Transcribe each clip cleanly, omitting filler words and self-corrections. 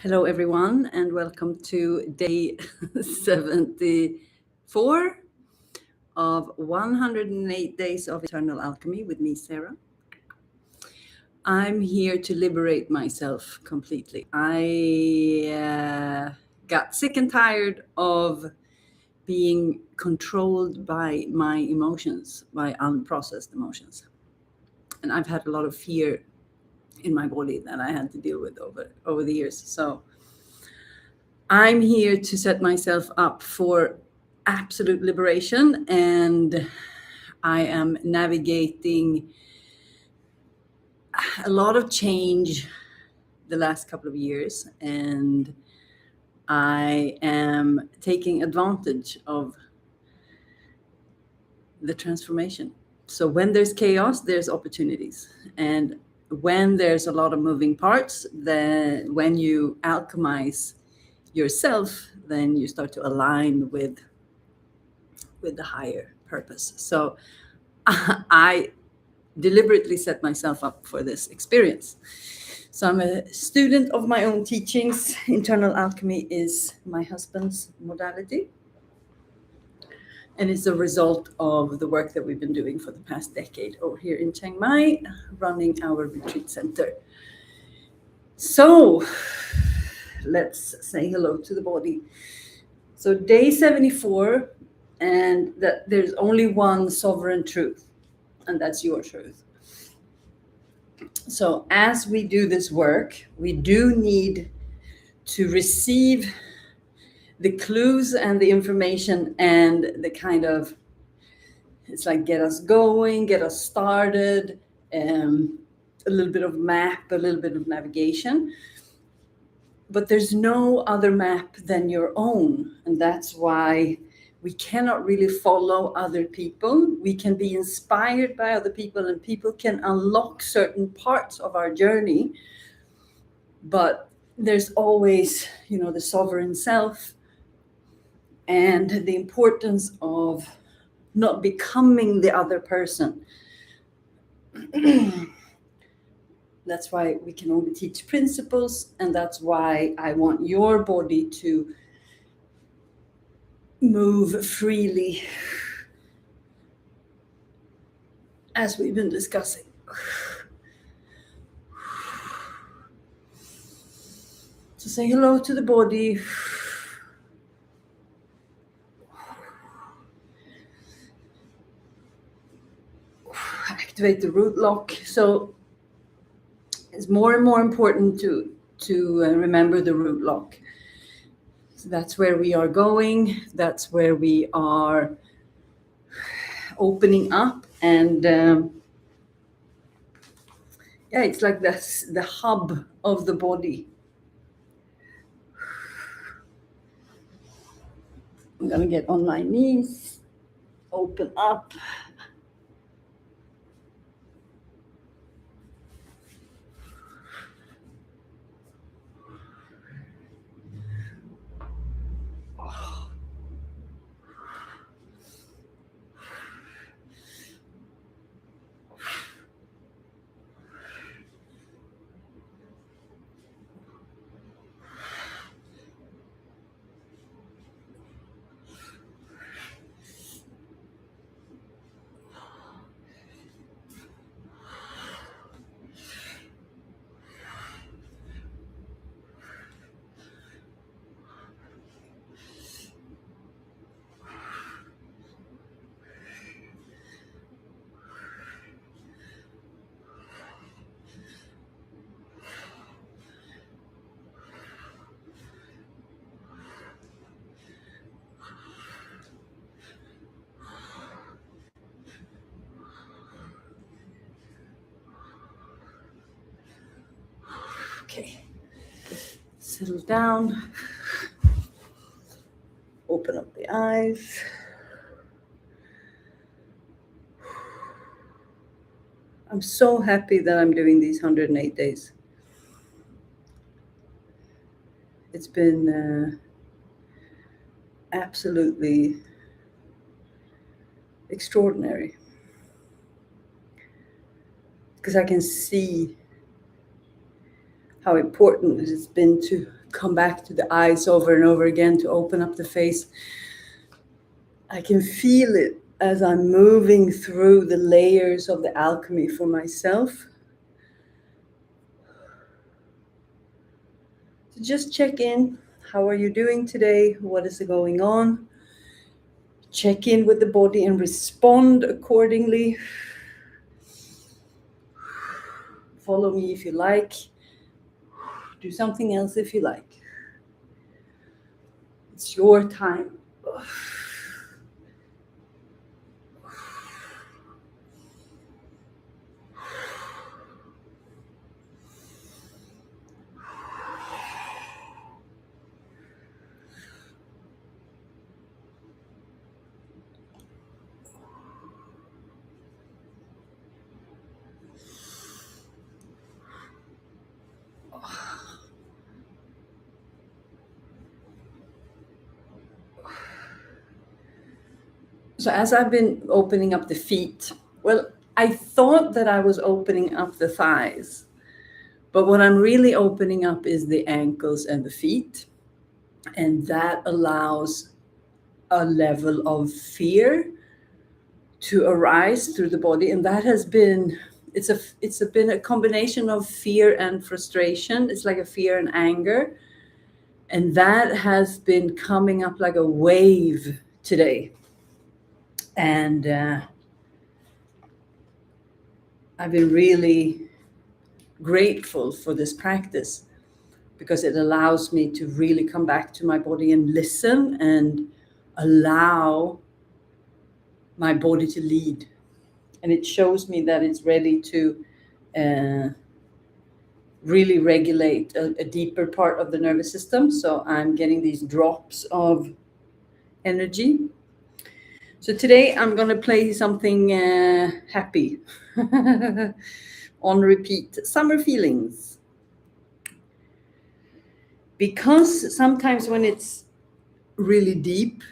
Hello, everyone, and welcome to day 74 of 108 Days of Internal Alchemy with me, Sara. I'm here to liberate myself completely. I got sick and tired of being controlled by my emotions, by unprocessed emotions. And I've had a lot of fear in my body that I had to deal with over the years. So I'm here to set myself up for absolute liberation, and I am navigating a lot of change the last couple of years, and I am taking advantage of the transformation. So when there's chaos, there's opportunities. And when there's a lot of moving parts, then when you alchemize yourself, then you start to align with the higher purpose. So I deliberately set myself up for this experience. So I'm a student of my own teachings. Internal alchemy is my husband's modality. And it's a result of the work that we've been doing for the past decade over here in Chiang Mai, running our retreat center. So let's say hello to the body. So day 74, and that there's only one sovereign truth, and that's your truth. So as we do this work, we do need to receive the clues and the information and the kind of, it's like get us going, get us started, a little bit of map, a little bit of navigation. But there's no other map than your own. And that's why we cannot really follow other people. We can be inspired by other people, and people can unlock certain parts of our journey. But there's always, the sovereign self, and the importance of not becoming the other person. That's why we can only teach principles, and that's why I want your body to move freely, as we've been discussing. So say hello to the body. Activate the root lock. So it's more and more important to remember the root lock. So that's where we are going. That's where we are opening up, and it's like the hub of the body. I'm gonna get on my knees, open up. Okay, settle down, open up the eyes. I'm so happy that I'm doing these 108 days. It's been absolutely extraordinary, because I can see how important it has been to come back to the eyes over and over again, to open up the face. I can feel it as I'm moving through the layers of the alchemy for myself. So just check in. How are you doing today? What is going on? Check in with the body and respond accordingly. Follow me if you like. Do something else if you like. It's your time. So as I've been opening up the feet, well, I thought that I was opening up the thighs, but what I'm really opening up is the ankles and the feet. And that allows a level of fear to arise through the body. And that has been, been a combination of fear and frustration. It's like a fear and anger. And that has been coming up like a wave today. And I've been really grateful for this practice because it allows me to really come back to my body and listen and allow my body to lead. And it shows me that it's ready to really regulate a deeper part of the nervous system. So I'm getting these drops of energy. So today I'm going to play something happy on repeat. Summer feelings. Because sometimes when it's really deep,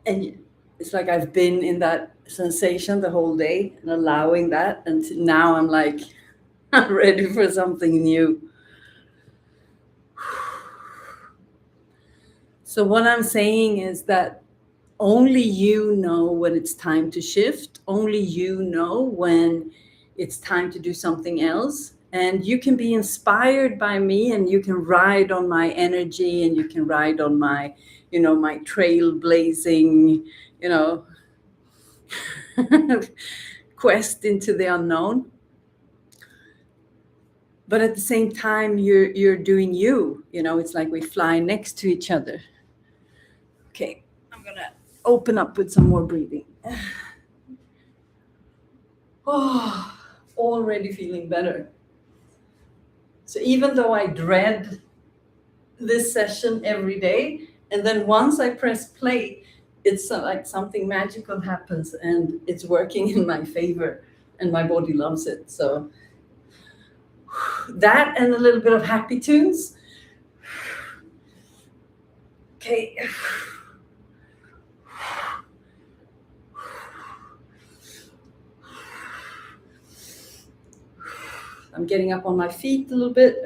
and it's like I've been in that sensation the whole day and allowing that, and now I'm like, I'm ready for something new. So what I'm saying is that only you know when it's time to shift. Only you know when it's time to do something else. And you can be inspired by me, and you can ride on my energy, and you can ride on my, my trailblazing, quest into the unknown. But at the same time, you're doing you. It's like we fly next to each other. Okay, I'm gonna open up with some more breathing. Oh, already feeling better. So even though I dread this session every day, and then once I press play, it's like something magical happens and it's working in my favor and my body loves it. So that and a little bit of happy tunes. Okay. I'm getting up on my feet a little bit.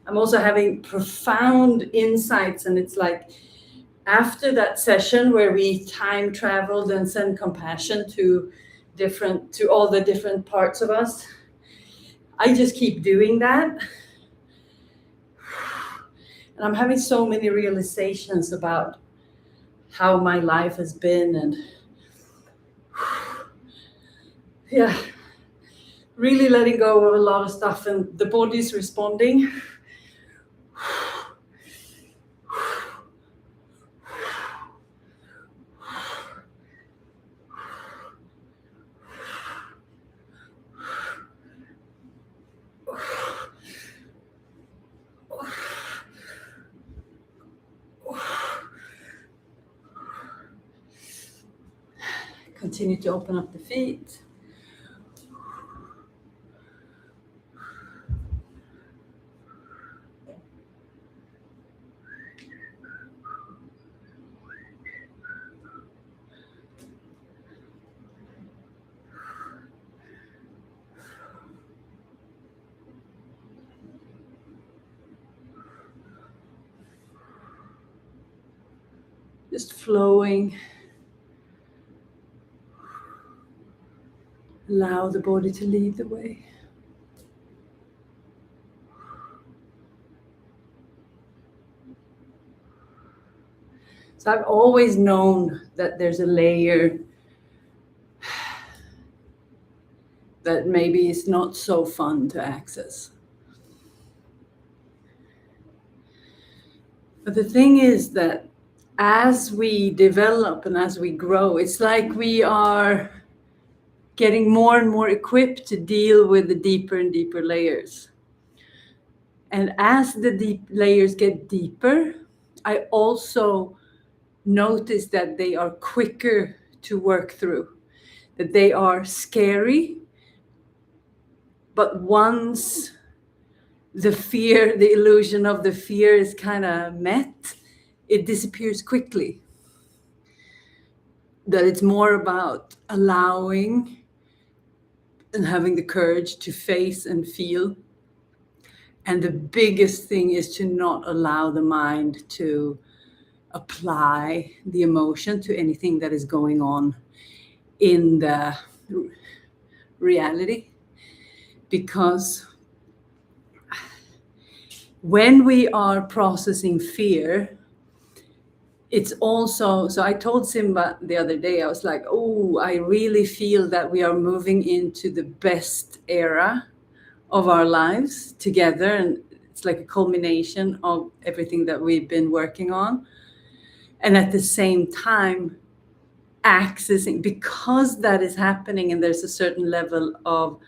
I'm also having profound insights, and it's like after that session where we time traveled and sent compassion to all the different parts of us, I just keep doing that. And I'm having so many realizations about how my life has been, and yeah, really letting go of a lot of stuff, and the body's responding. Continue to open up the feet. Just flowing. Allow the body to lead the way. So I've always known that there's a layer that maybe is not so fun to access. But the thing is that as we develop and as we grow, it's like we are getting more and more equipped to deal with the deeper and deeper layers. And as the deep layers get deeper, I also notice that they are quicker to work through, that they are scary. But once the fear, the illusion of the fear is kind of met, it disappears quickly. That it's more about allowing and having the courage to face and feel. And the biggest thing is to not allow the mind to apply the emotion to anything that is going on in the reality. Because when we are processing fear, it's also, so I told Simba the other day, I was like, oh, I really feel that we are moving into the best era of our lives together. And it's like a culmination of everything that we've been working on. And at the same time, accessing, because that is happening and there's a certain level of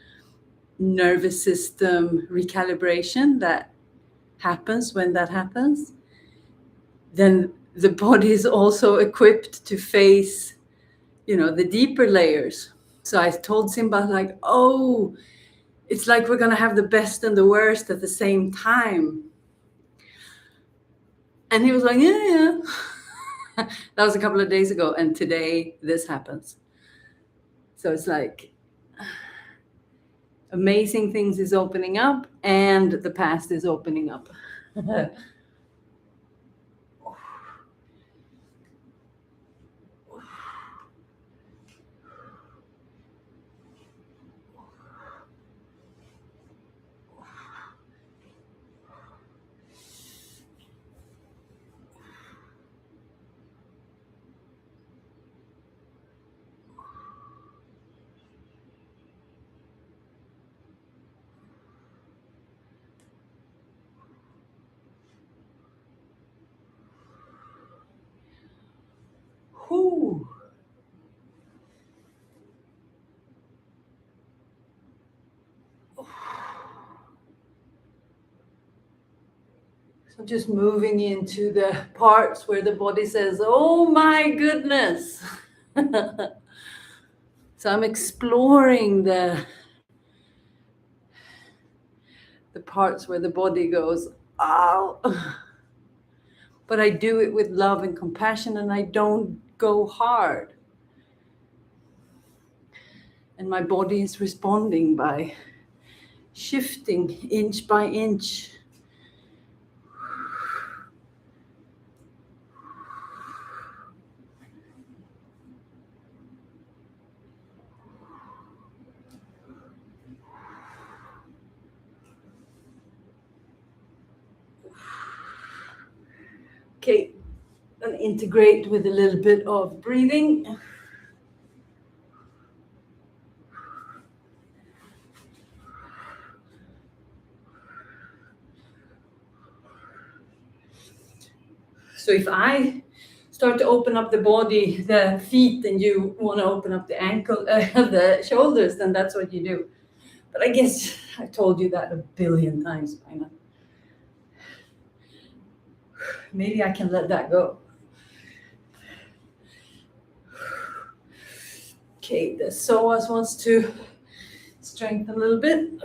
nervous system recalibration that happens when that happens, then the body is also equipped to face, the deeper layers. So I told Simba, like, oh, it's like we're going to have the best and the worst at the same time. And he was like, yeah. That was a couple of days ago. And today this happens. So it's like amazing things is opening up and the past is opening up. Whew. So just moving into the parts where the body says, oh my goodness. So I'm exploring the parts where the body goes, oh. But I do it with love and compassion, and I don't go hard. And my body is responding by shifting inch by inch. Okay, and integrate with a little bit of breathing. So if I start to open up the body, the feet, and you want to open up the ankle, the shoulders, then that's what you do. But I guess I told you that a billion times by now. Maybe I can let that go. Okay, the psoas wants to strengthen a little bit.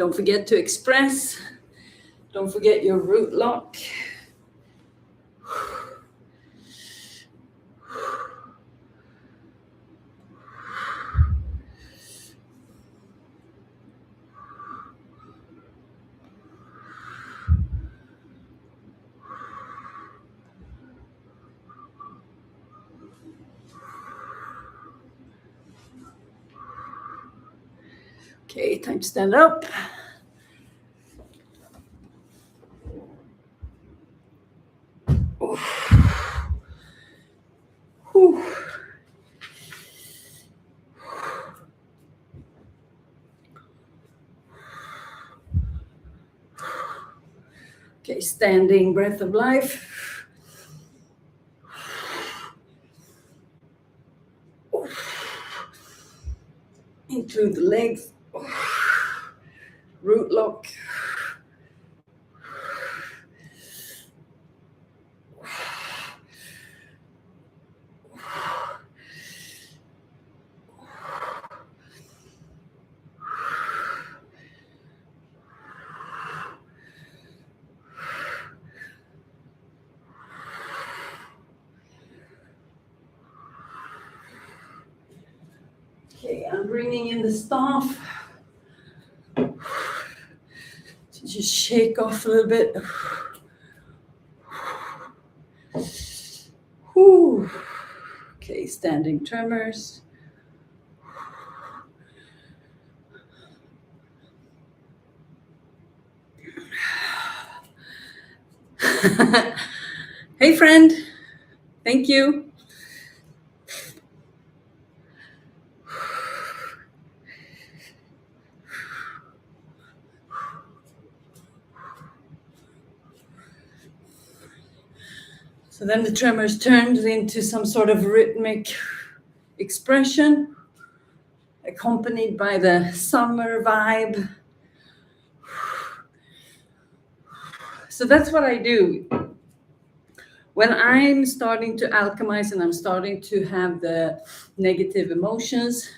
Don't forget to express. Don't forget your root lock. Okay, time to stand up. Whew. Okay, standing breath of life. Into the legs. Root lock. Okay, I'm bringing in the staff. Just shake off a little bit. Whew. Okay, standing tremors. Hey, friend. Thank you. So then the tremors turned into some sort of rhythmic expression, accompanied by the summer vibe. So that's what I do. When I'm starting to alchemize and I'm starting to have the negative emotions,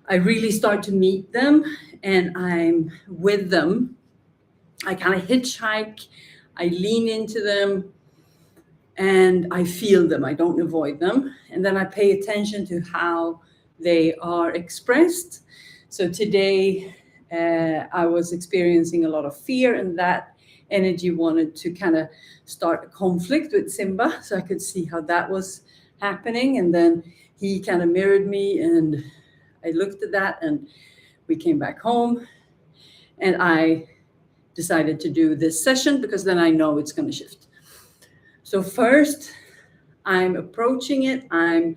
I really start to meet them and I'm with them. I kind of hitchhike, I lean into them, and I feel them. I don't avoid them. And then I pay attention to how they are expressed. So today I was experiencing a lot of fear, and that energy wanted to kind of start a conflict with Simba. So I could see how that was happening. And then he kind of mirrored me, and I looked at that, and we came back home. And I decided to do this session because then I know it's going to shift. So first, I'm approaching it, I'm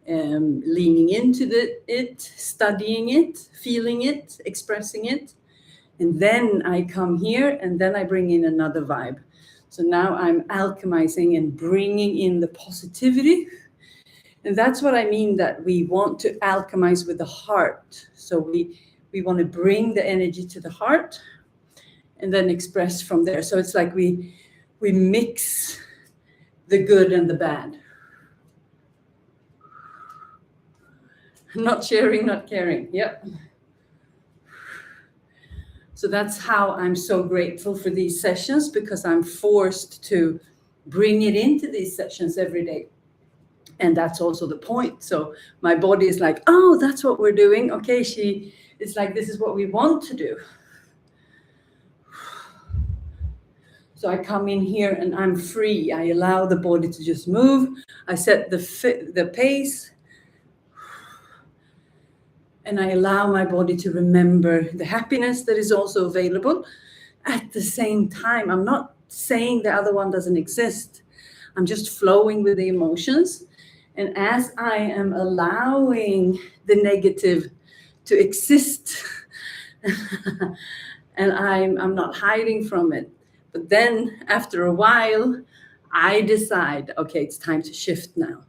leaning into it, studying it, feeling it, expressing it. And then I come here and then I bring in another vibe. So now I'm alchemizing and bringing in the positivity. And that's what I mean, that we want to alchemize with the heart. So we want to bring the energy to the heart and then express from there. So it's like we mix the good and the bad. Not sharing, not caring. Yep. So that's how I'm so grateful for these sessions, because I'm forced to bring it into these sessions every day. And that's also the point. So my body is like, oh, that's what we're doing. Okay, it's like, this is what we want to do. So I come in here and I'm free. I allow the body to just move. I set the pace. And I allow my body to remember the happiness that is also available. At the same time, I'm not saying the other one doesn't exist. I'm just flowing with the emotions. And as I am allowing the negative to exist, and I'm not hiding from it. But then after a while, I decide, okay, it's time to shift now.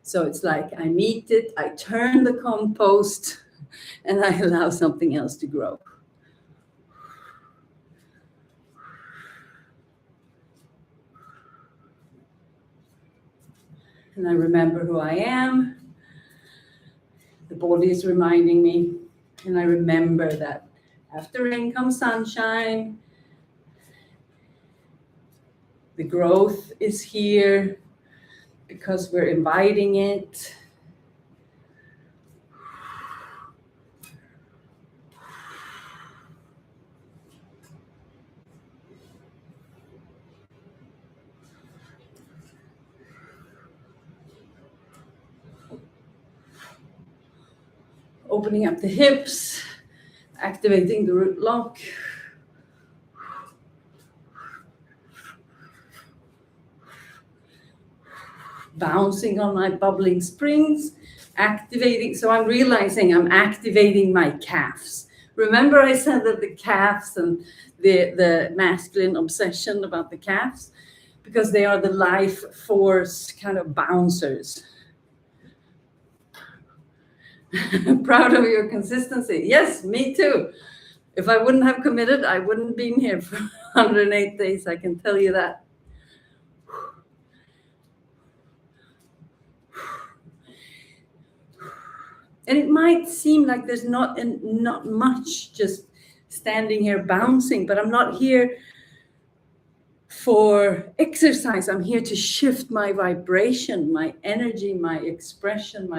So it's like I meet it, I turn the compost, and I allow something else to grow. And I remember who I am. The body is reminding me, and I remember that After rain comes sunshine. The growth is here because we're inviting it. Opening up the hips, activating the root lock. Bouncing on my bubbling springs, activating. So I'm realizing I'm activating my calves. Remember I said that the calves and the masculine obsession about the calves? Because they are the life force kind of bouncers. Proud of your consistency. Yes, me too. If I wouldn't have committed, I wouldn't been here for 108 days. I can tell you that. And it might seem like there's not much just standing here bouncing, but I'm not here for exercise. I'm here to shift my vibration, my energy, my expression,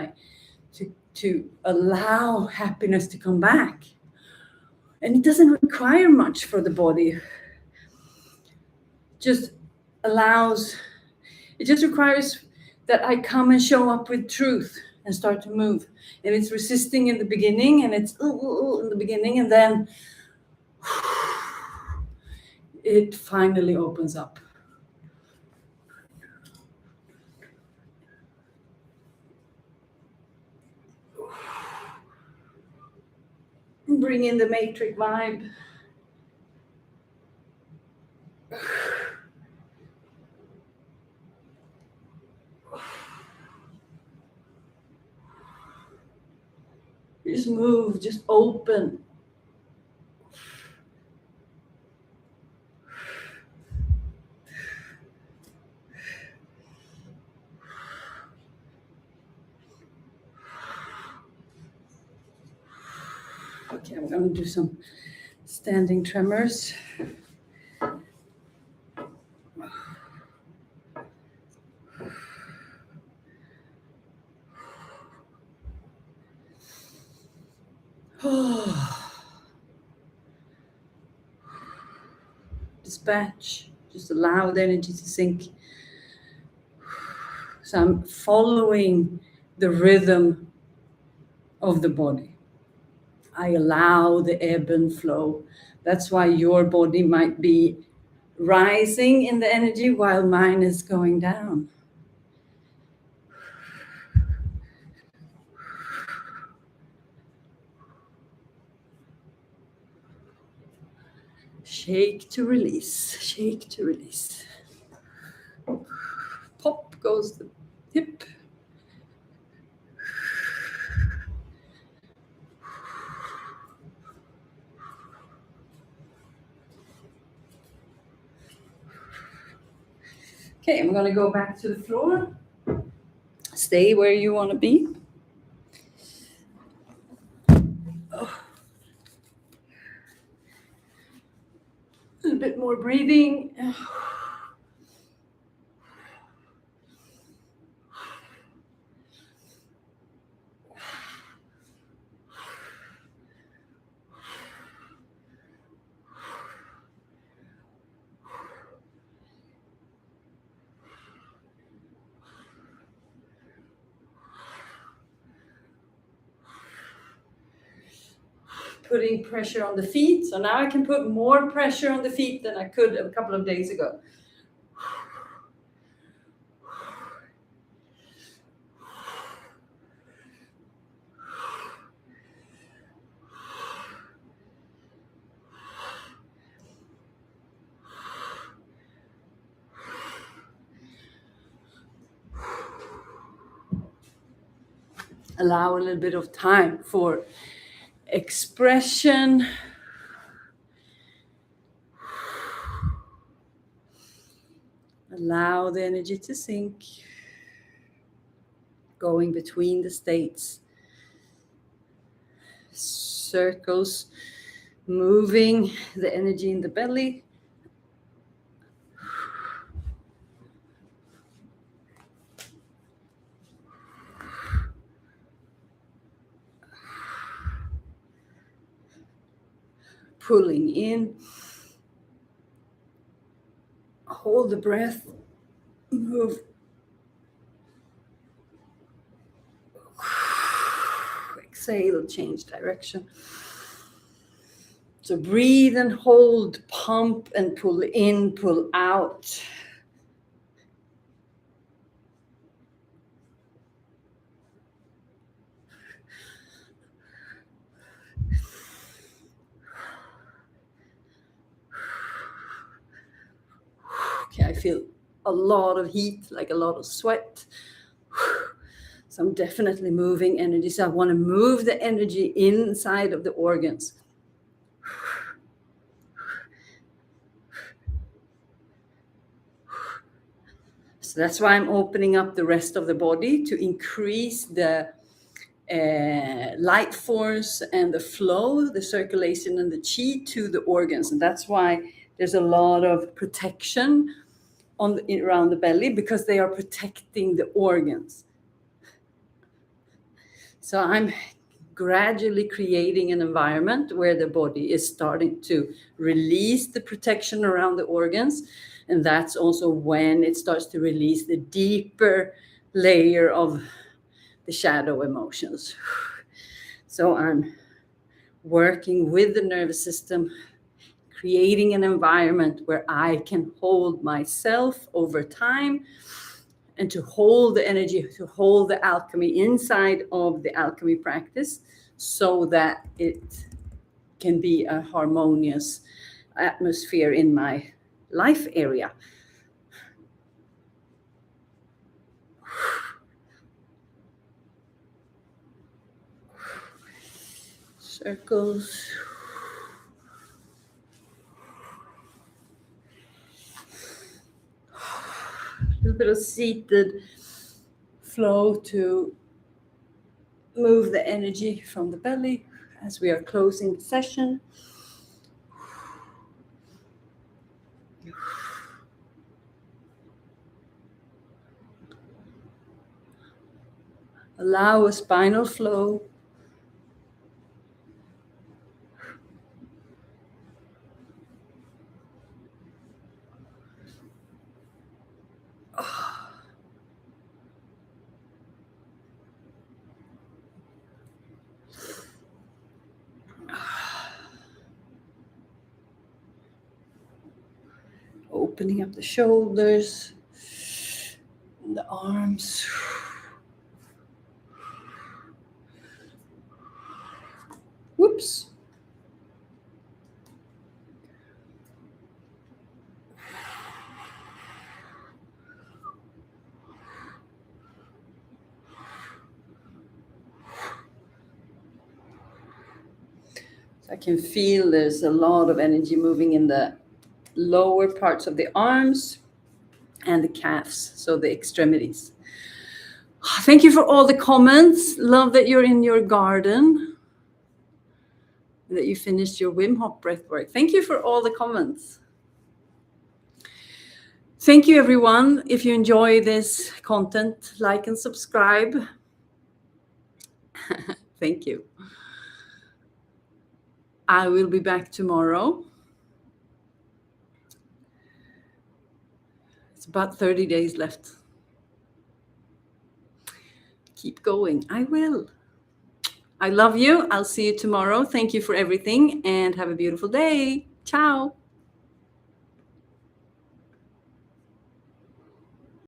to allow happiness to come back. And it doesn't require much for the body. It just requires that I come and show up with truth and start to move. And it's resisting in the beginning, and it's in the beginning, and then it finally opens up. Bring in the matrix vibe. Just move, just open. Okay, I'm going to do some standing tremors. Dispatch, just allow the energy to sink. So I'm following the rhythm of the body. I allow the ebb and flow. That's why your body might be rising in the energy while mine is going down. Shake to release, shake to release. Pop goes the hip. Okay, I'm going to go back to the floor. Stay where you want to be. Oh. A little bit more breathing. Putting pressure on the feet. So now I can put more pressure on the feet than I could a couple of days ago. Allow a little bit of time for expression. Allow the energy to sink, going between the states, circles moving the energy in the belly. Pulling in. Hold the breath. Move. Exhale, change direction. So breathe and hold, pump and pull in, pull out. Okay, I feel a lot of heat, like a lot of sweat. So I'm definitely moving energy. So I want to move the energy inside of the organs. So that's why I'm opening up the rest of the body to increase the light force and the flow, the circulation and the chi to the organs. And that's why there's a lot of protection around the belly, because they are protecting the organs. So I'm gradually creating an environment where the body is starting to release the protection around the organs. And that's also when it starts to release the deeper layer of the shadow emotions. So I'm working with the nervous system, creating an environment where I can hold myself over time, and to hold the energy, to hold the alchemy inside of the alchemy practice, so that it can be a harmonious atmosphere in my life area. Circles. A little bit of seated flow to move the energy from the belly as we are closing the session. Allow a spinal flow. Opening up the shoulders, and the arms. Whoops. I can feel there's a lot of energy moving in the lower parts of the arms and the calves, so the extremities. Thank you for all the comments. Love that you're in your garden, that you finished your Wim Hof breath work. Thank you for all the comments. Thank you, everyone. If you enjoy this content, like and subscribe. Thank you. I will be back tomorrow. It's about 30 days left. Keep going. I will. I love you. I'll see you tomorrow. Thank you for everything and have a beautiful day. Ciao.